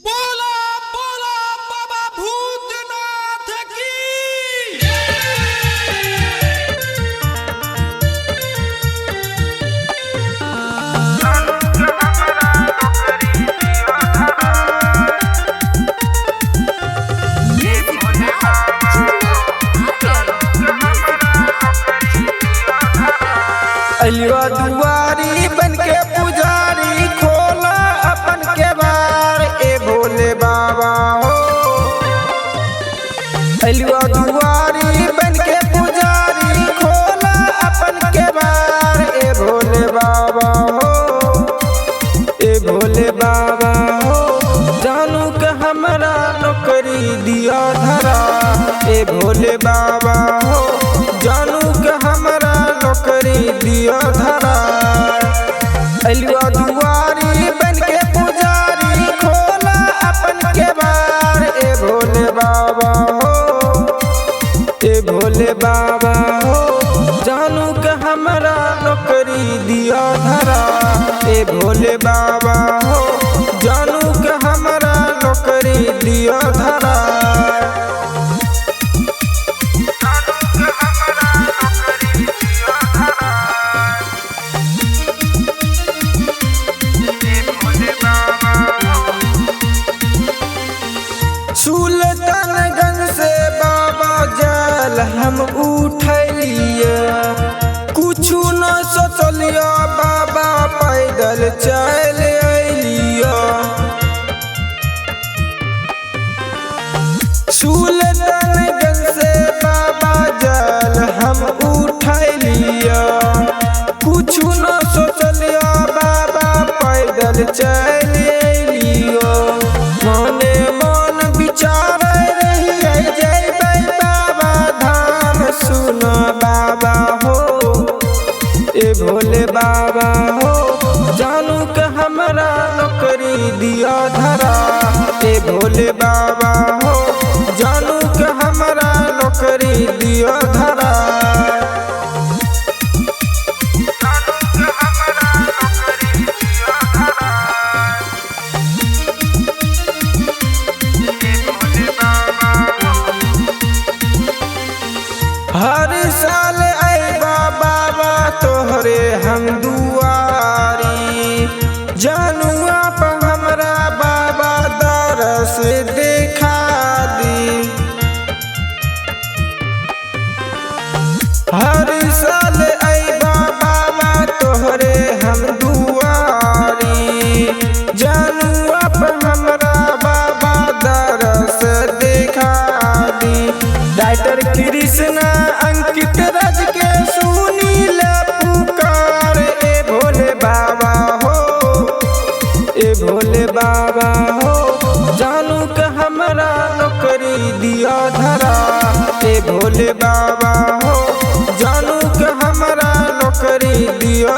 बोला बोला बाबा भूतनाथ की। अलिया दुआरी बन के पुजारी खोला अपन के बार ए भोले बाबा हो। अलिया दुआरी बन के पुजारी खोला अपन के बार ए भोले बाबा हो। ए भोले बाबा हो जानू के हमरा नौकरी दिया धरा। ए भोले बाबा हो जानू के हमरा नौकरी दिया धरा। अलिया दुआरी बन के पुजारी खोला अपन के बार ए भोले बाबा हो। ए भोले बाबा हो जानू के हमरा नौकरी दिया धरा। ए भोले बाबा हो जानू के हमरा नौकरी दिया धरा। सुल्तानगंज से बाबा जल हम उठलिया कुछु न सोचलिया बाबा पैदल चल अलिया। सुल्तानगंज से बाबा जल हम उठलिया कुछु न सोचलिया बाबा पैदल चल अलिया। मने मन विचार रही जैबै बाबा धाम सुन बाबा हो। ए भोले बाबा हो जानू के हमरा नौकरी दिया धरा। ए भोले बाबा हो जानू के हमरा नौकरी दिया धरा। हर साल आइबा बाबा तोहरे हम दुआरी जानुआ पर हमरा बाबा दरस देखा दी। हर साल आइबा बाबा तोहरे हम दुआरी जानुआ पर हमरा बाबा दरस देखा दी। राइटर कृष्णा अंकित राज के सुनील पुकार ए भोले बाबा हो। ए भोले बाबा हो जानू के हमरा नौकरी दिया धरा। ए भोले बाबा हो जानू के हमरा नौकरी दिया